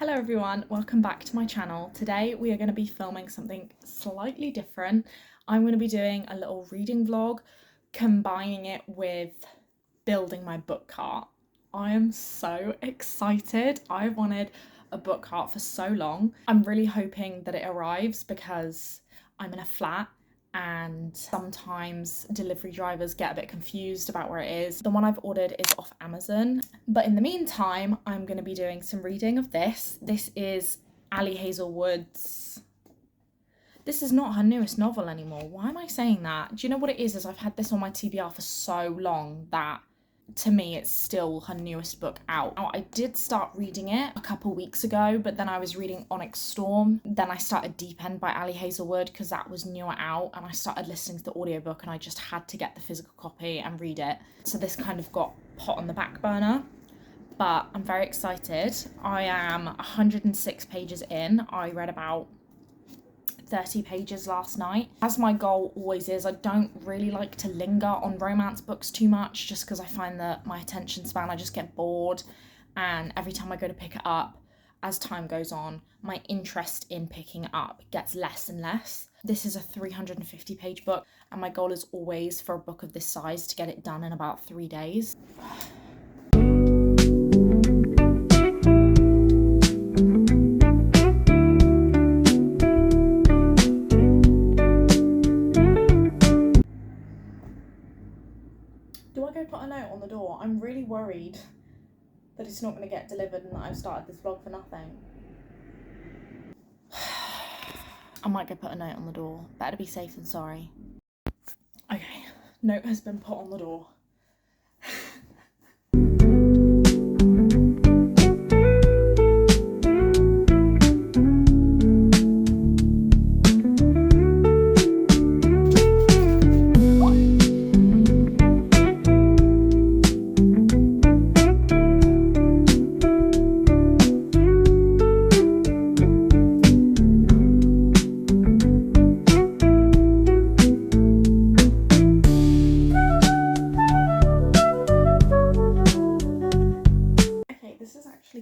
Hello everyone, welcome back to my channel. Today we are going to be filming something slightly different. I'm going to be doing a little reading vlog, combining it with building my book cart. I am so excited. I've wanted a book cart for so long. I'm really hoping that it arrives because I'm in a flat and sometimes delivery drivers get a bit confused about where it is. The one I've ordered is off Amazon, but in the meantime, I'm going to be doing some reading of this. This is Ali Hazelwood's. This is not her newest novel anymore. Why am I saying that? Do you know what it is I've had this on my TBR for so long that to me it's still her newest book out. Now, I did start reading it a couple weeks ago, but then I was reading Onyx Storm. Then I started Deep End by Ali Hazelwood because that was newer out, and I started listening to the audiobook and I just had to get the physical copy and read it. So this kind of got put on the back burner. But I'm very excited. I am 106 pages in. I read about 30 pages last night. As my goal always is, I don't really like to linger on romance books too much just because I find that my attention span, I just get bored, and every time I go to pick it up, as time goes on, my interest in picking it up gets less and less. This is a 350 page book, and my goal is always for a book of this size to get it done in about 3 days. Do I go put a note on the door? I'm really worried that it's not going to get delivered and that I've started this vlog for nothing. I might go put a note on the door. Better be safe than sorry. Okay, note has been put on the door.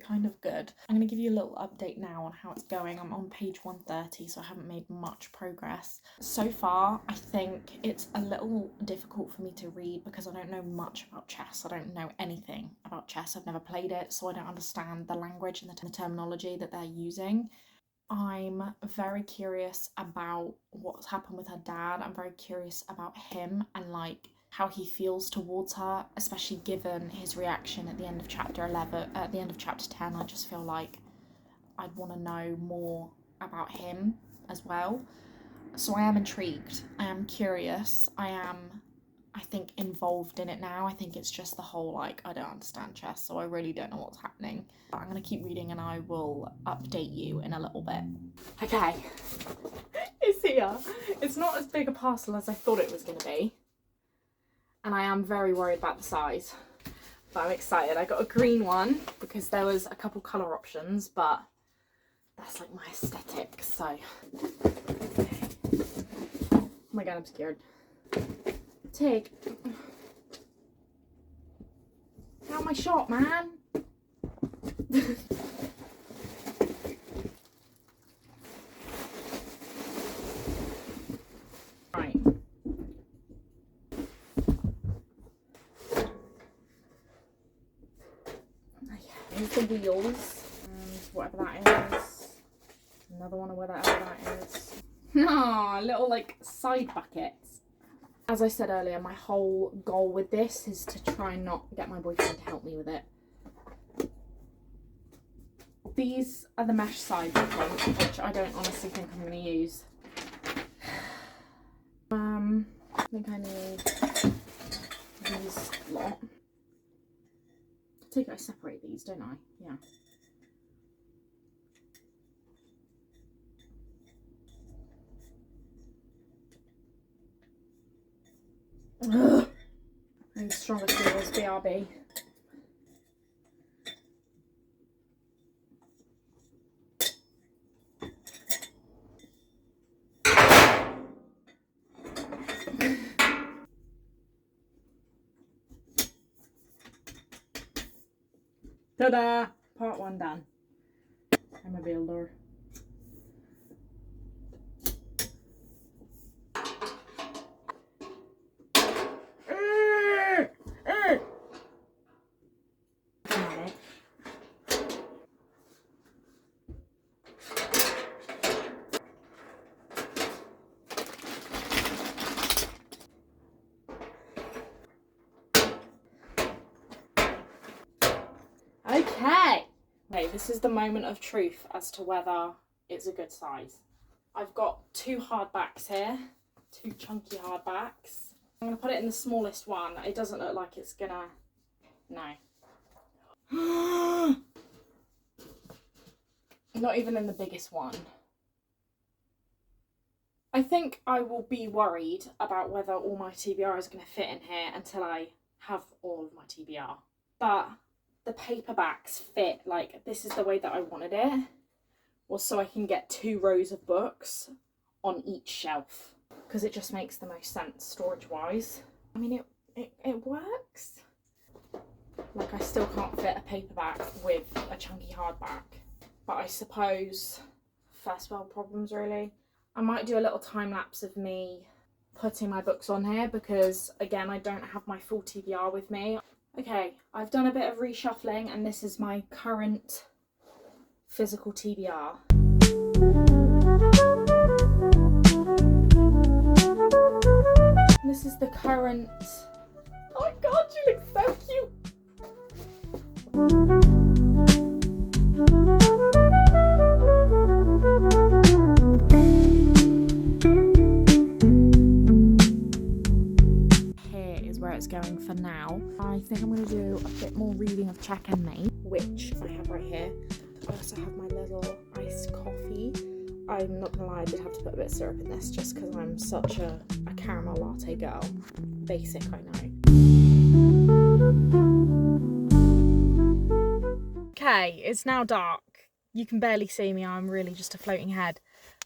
Kind of good. I'm going to give you a little update now on how it's going. I'm on page 130, so I haven't made much progress. So far, I think it's a little difficult for me to read because I don't know much about chess. I don't know anything about chess. I've never played it, so I don't understand the language and the terminology that they're using. I'm very curious about what's happened with her dad. I'm very curious about him and like how he feels towards her, especially given his reaction at the end of chapter 11, at the end of chapter 10. I just feel like I'd want to know more about him as well. So I am intrigued, I am curious, I think involved in it now. I think it's just the whole like, I don't understand chess, so I really don't know what's happening. But I'm going to keep reading and I will update you in a little bit. Okay, it's here. It's not as big a parcel as I thought it was going to be. And I am very worried about the size, but I'm excited. I got a green one because there was a couple colour options, but that's like my aesthetic, so. Oh my god, I'm scared. Tig. How am I shot, man? Right. Here's the wheels, and whatever that is. Another one of whatever that is. No, little like side buckets. As I said earlier, my whole goal with this is to try and not get my boyfriend to help me with it. These are the mesh sides, I think, which I don't honestly think I'm going to use. I think I need these lot. I think I separate these, don't I? Yeah. Ugh. I need stronger tools, BRB. Ta-da! Part 1 done. my builder. Okay. Okay, this is the moment of truth as to whether it's a good size. I've got 2 hardbacks here, 2 chunky hardbacks. I'm gonna put it in the smallest one. It doesn't look like it's gonna, no. Not even in the biggest one. I think I will be worried about whether all my TBR is gonna fit in here until I have all of my TBR. But the paperbacks fit, like, this is the way that I wanted it, was so I can get 2 rows of books on each shelf, because it just makes the most sense storage wise. I mean, it works. Like, I still can't fit a paperback with a chunky hardback, but I suppose first world problems really. I might do a little time lapse of me putting my books on here because again, I don't have my full TBR with me. Okay, I've done a bit of reshuffling and this is my current physical TBR. This is the current... Oh my god, you look so cute! Here is where it's going for now. I think I'm going to do a bit more reading of Check and Mate, which I have right here. I also have my little iced coffee. I'm not gonna lie, I did have to put a bit of syrup in this just because I'm such a caramel latte girl. Basic, I know. Okay, it's now dark. You can barely see me, I'm really just a floating head.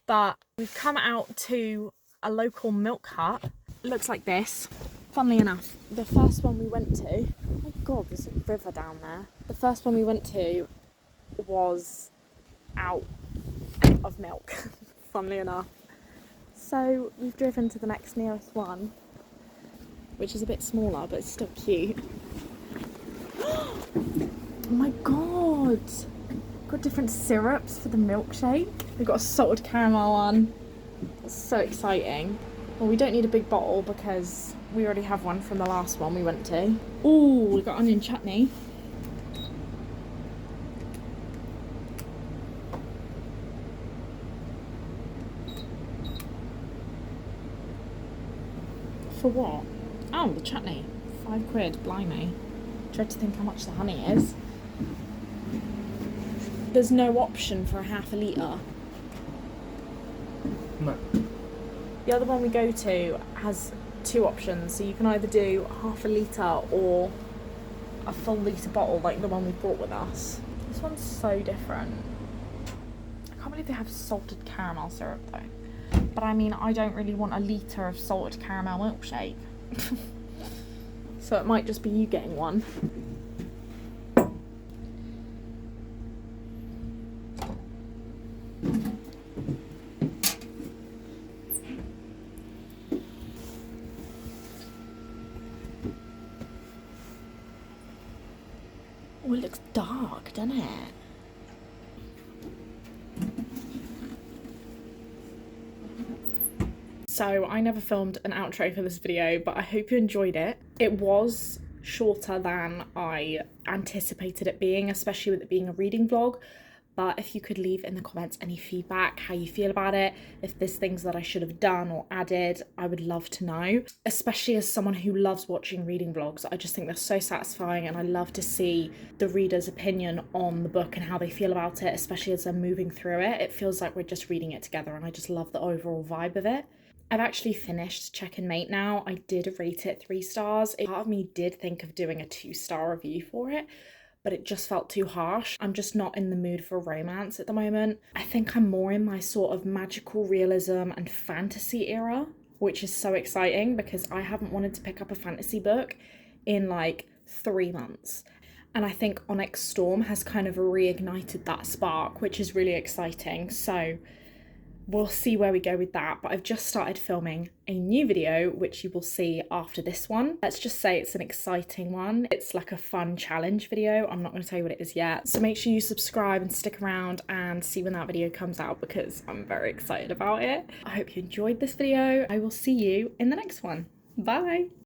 But we've come out to a local milk hut. It looks like this. Funnily enough, the first one we went to, oh my god, there's a river down there. The first one we went to was out of milk, funnily enough. So we've driven to the next nearest one, which is a bit smaller, but it's still cute. Oh my god! Got different syrups for the milkshake. We've got a salted caramel one. That's so exciting. Well, we don't need a big bottle because we already have one from the last one we went to. Ooh, we got onion chutney. For what? Oh, the chutney. £5, blimey. Tried to think how much the honey is. There's no option for a half a litre. No. The other one we go to has 2 options, so you can either do half a litre or a full litre bottle like the one we brought with us. This one's so different. I can't believe they have salted caramel syrup though. But I mean, I don't really want a litre of salted caramel milkshake. So it might just be you getting one. Oh, it looks dark, doesn't it? So I never filmed an outro for this video, but I hope you enjoyed it. It was shorter than I anticipated it being, especially with it being a reading vlog. But if you could leave in the comments any feedback, how you feel about it, if there's things that I should have done or added, I would love to know. Especially as someone who loves watching reading vlogs, I just think they're so satisfying and I love to see the reader's opinion on the book and how they feel about it, especially as they're moving through it. It feels like we're just reading it together and I just love the overall vibe of it. I've actually finished Check and Mate now. I did rate it 3 stars. Part of me did think of doing a 2-star review for it, but it just felt too harsh. I'm just not in the mood for romance at the moment. I think I'm more in my sort of magical realism and fantasy era, which is so exciting because I haven't wanted to pick up a fantasy book in like 3 months. And I think Onyx Storm has kind of reignited that spark, which is really exciting. So we'll see where we go with that, but I've just started filming a new video, which you will see after this one. Let's just say it's an exciting one. It's like a fun challenge video. I'm not going to tell you what it is yet. So make sure you subscribe and stick around and see when that video comes out, because I'm very excited about it. I hope you enjoyed this video. I will see you in the next one. Bye.